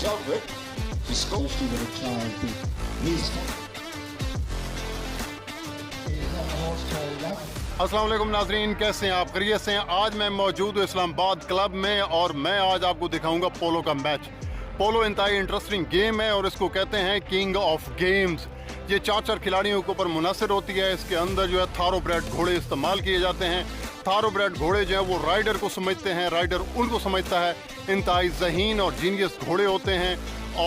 job with it. He scored with a child. He's अस्सलाम वालेकुम नाजरीन, कैसे हैं आप? खैरियत से हैं? आज मैं मौजूद हूँ इस्लामाबाद क्लब में और मैं आज आपको दिखाऊंगा पोलो का मैच। पोलो इंतहाई इंटरेस्टिंग गेम है और इसको कहते हैं किंग ऑफ गेम्स। ये चार खिलाड़ियों के ऊपर मुनहसर होती है। इसके अंदर जो है थारोब्रेड घोड़े इस्तेमाल किए जाते हैं। थारोब्रेड घोड़े जो है वो राइडर को समझते हैं, राइडर उनको समझता है। इंतहाई ज़हीन और जीनियस घोड़े होते हैं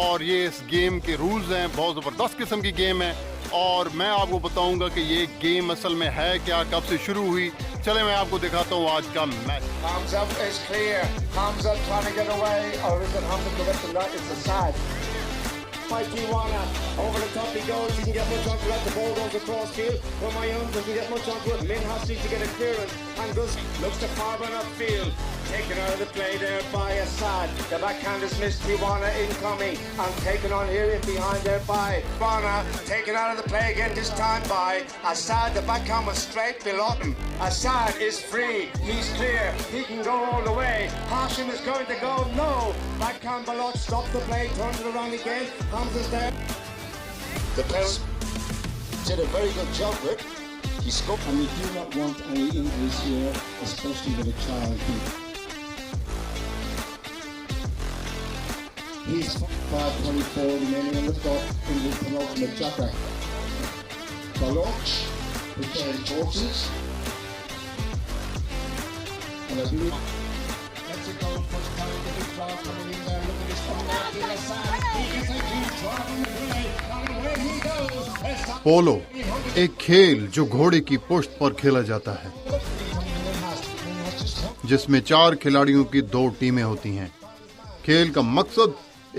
और ये इस गेम के रूल्स हैं। बहुत ज़बरदस्त किस्म की गेम है और मैं आपको बताऊंगा कि ये गेम असल में है क्या, कब से शुरू हुई। चले मैं आपको दिखाता हूँ आज का match. Hamza is clear. Hamza trying to get away, or is it Hamza to get the net? It's a side. Mikey Wana over the top he goes. He can get much onto it. The ball goes across field. Well, my own doesn't get much onto it. Lynn has to get a clearance and goes looks to Farban upfield. Taken out of the play there by Assad. The backhand is missed. Tijuana incoming and taken on here behind there by Bana. Taken out of the play again this time by Assad. The backhand was straight below him. Assad is free. He's clear. He can go all the way. Hashim is going to go. No. Backhand below. Stop the play. Turns it around again. Hamza's there. the players did a very good job with it. He scored. And we do not want any injuries here, especially with a child. He's 5:24 remaining on the clock in the penultimate Jata. Polo preparing horses. And I believe Let's go. First time the big crowd coming in there. Look at this coming out the other side. He gets a huge drop from the play. And away he goes. पोलो एक खेल जो घोड़े की पुश्त पर खेला जाता है, जिसमें 4 खिलाड़ियों की 2 टीमें होती हैं। खेल का मकसद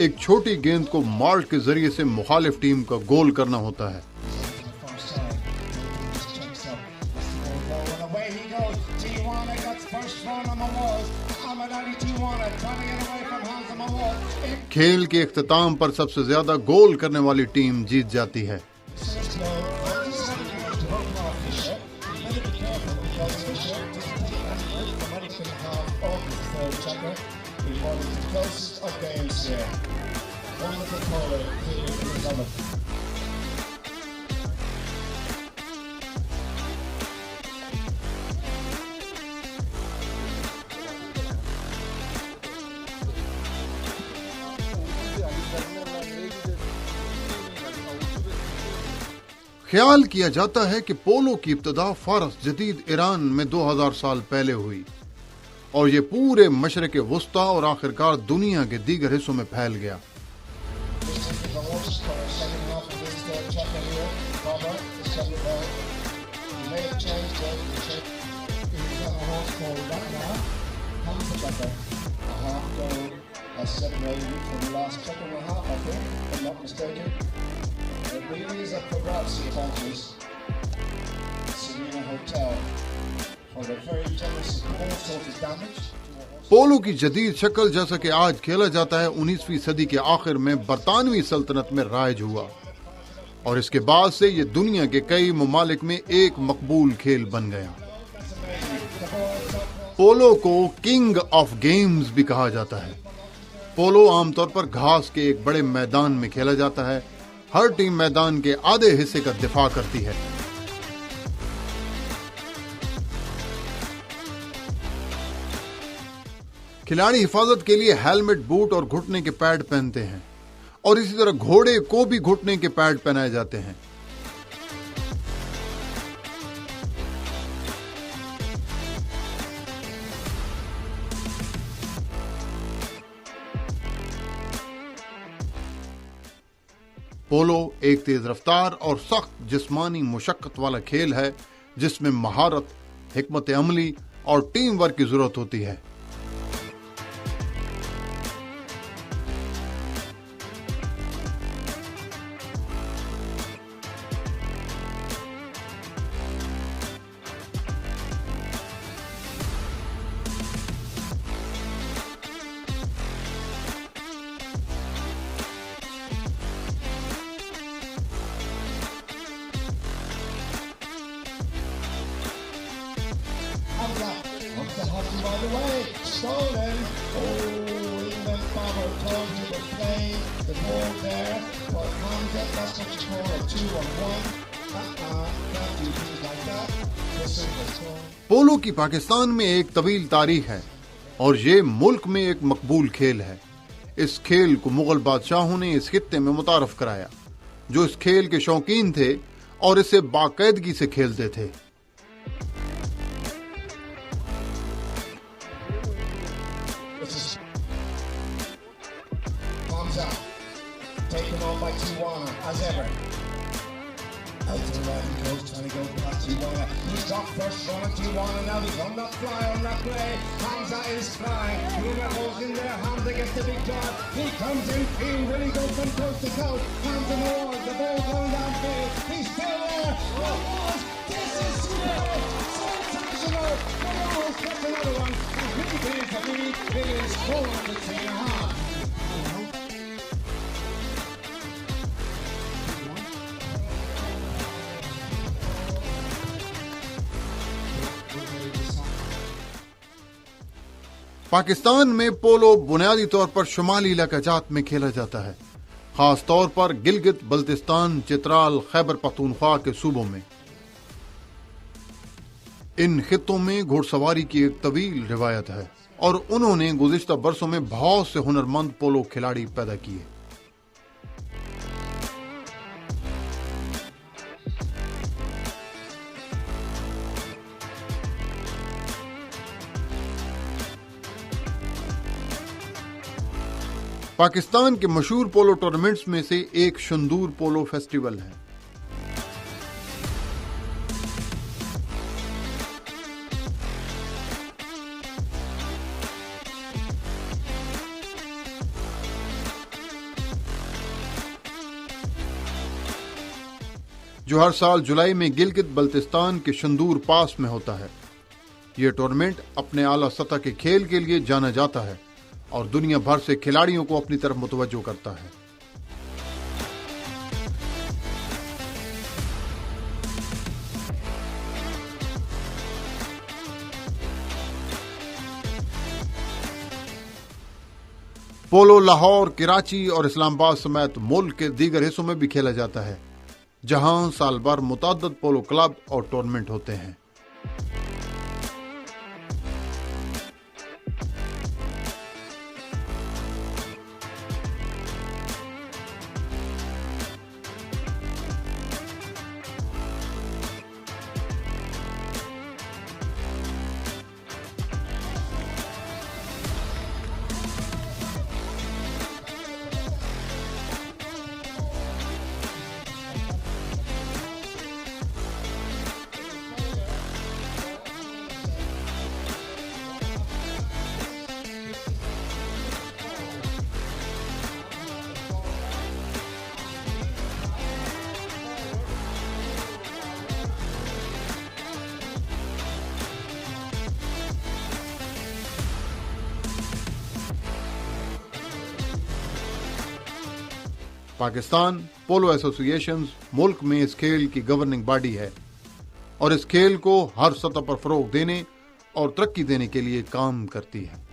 एक छोटी गेंद को मार्च के जरिए से मुखालिफ टीम का गोल करना होता है। खेल के इख्तिताम पर सबसे ज्यादा गोल करने वाली टीम जीत जाती है। ख्याल किया जाता है कि पोलो की ابتدا फारस जदीद ईरान में 2000 साल पहले हुई और ये पूरे मशरक वसती और आखिरकार दुनिया के दीगर हिस्सों में फैल गया। पोलो की जदीद शक्ल जैसा कि आज खेला जाता है 19वीं सदी के आखिर में बरतानवी सल्तनत में राइज हुआ और इसके बाद से ये दुनिया के कई ममालिक में एक मकबूल खेल बन गया। पोलो को किंग ऑफ गेम्स भी कहा जाता है। पोलो आमतौर पर घास के एक बड़े मैदान में खेला जाता है। हर टीम मैदान के आधे हिस्से का दिफाع करती है। खिलाड़ी हिफाजत के लिए हेलमेट, बूट और घुटने के पैड पहनते हैं और इसी तरह घोड़े को भी घुटने के पैड पहनाए जाते हैं। पोलो एक तेज रफ्तार और सख्त जिस्मानी मुशक्कत वाला खेल है जिसमें महारत, हिकमत अमली और टीम वर्क की जरूरत होती है। the way, stolen. Oh, in the When Father told you to play the ball there, but Hamza, that's what you call a 2-on-1. Can't do things like that. This is the score. पोलो की पाकिस्तान में एक तवील तारीख है और ये मुल्क में एक मकबूल खेल है। इस खेल को मुगल बादशाहों ने इस खित्ते में मुतारफ कराया, जो इस खेल के शौकीन थे और इसे बाकायदगी से खेलते थे। Taken on by Tijuana, as ever. Out to the right he goes, trying to go past Tijuana. He's got first run at Tijuana, now he's on that fly, on that play. Hamza is flying, Luna goes in there, Hamza gets the big shot. He comes in field, when he goes from coast to coast. Hamza Moore, the ball going downfield. He's still there. Oh, this is superb, sensational. Moore gets another one. And he clears the lead, it is 4-3.5. Pakistan में पोलो बुनियादी तौर पर शुमाली इलाकाजात में खेला जाता है, खास तौर पर गिलगित बल्तिस्तान, चित्राल, खैबर पख्तूनख्वा के सूबों में। इन खित्तों में घुड़सवारी की एक तवील रिवायत है और उन्होंने गुज़िश्ता बरसों में बहुत से हुनरमंद पोलो खिलाड़ी पैदा किए। पाकिस्तान के मशहूर पोलो टूर्नामेंट्स में से एक शंदूर पोलो फेस्टिवल है। जो हर साल जुलाई में गिलगित बल्तिस्तान के शंदूर पास में होता है। यह टूर्नामेंट अपने आला सतह के खेल के लिए जाना जाता है और दुनिया भर से खिलाड़ियों को अपनी तरफ मुतवज्जो करता है। पोलो लाहौर, कराची और इस्लामाबाद समेत मुल्क के दीगर हिस्सों में भी खेला जाता है, जहां साल भर मुतअद्दिद पोलो क्लब और टूर्नामेंट होते हैं। पाकिस्तान पोलो एसोसिएशंस मुल्क में इस खेल की गवर्निंग बॉडी है और इस खेल को हर सतह पर फरोग देने और तरक्की देने के लिए काम करती है।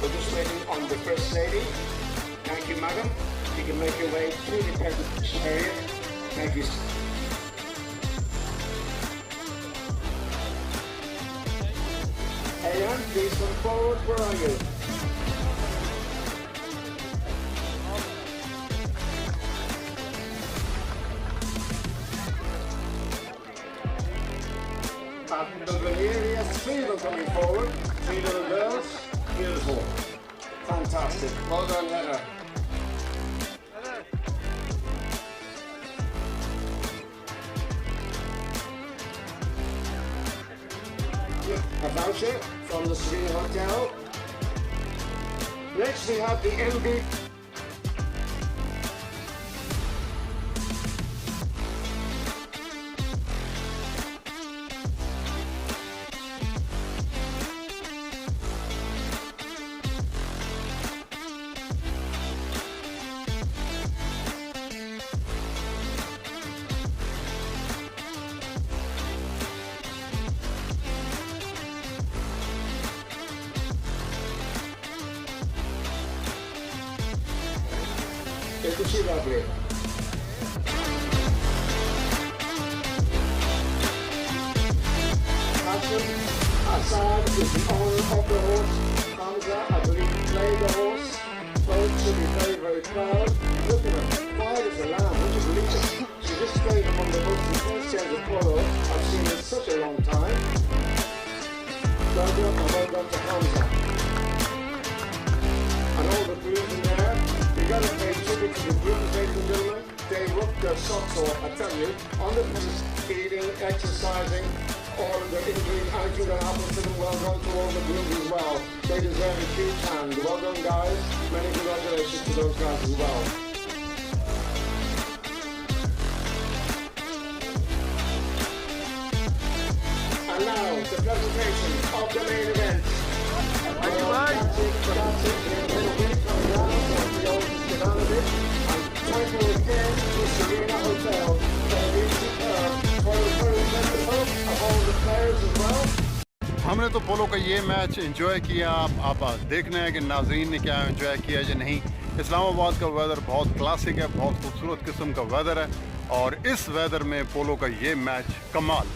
We're just waiting on the First Lady. Thank you, madam. You can make your way through the presentation area. Thank you. Aaron, please come forward. Where are you? Here, 3 of them coming forward. 3 little girls. Beautiful. Fantastic. Well done, Heather. A voucher from the Serena Hotel. Next we have the MB. It's lovely. Assad is the owner of the horse. Hamza, I believe, played the horse. Both should be very, very proud. Look at her, quiet as a lamb. Would you believe it? She just stayed among the most enthusiastic of Polo I've seen in such a long time. Well done and well done to Hamza. And all the grooms in there. We got to pay tribute to the grooms, ladies and gentlemen. They work their socks off, I tell you, on the pitch, eating, exercising, all of their injuries, anything that happens to them. Well done to all the grooms as well. They deserve a huge hand. Well done, guys. Many congratulations to those guys as well. And now, the presentation of the main event. हमने तो पोलो का ये match enjoy किया. आप देखना है कि नाज़रीन ने क्या एंजॉय किया या नहीं. इस्लामाबाद का वेदर बहुत क्लासिक है, बहुत खूबसूरत किस्म का वेदर है और इस वेदर में पोलो का ये मैच कमाल.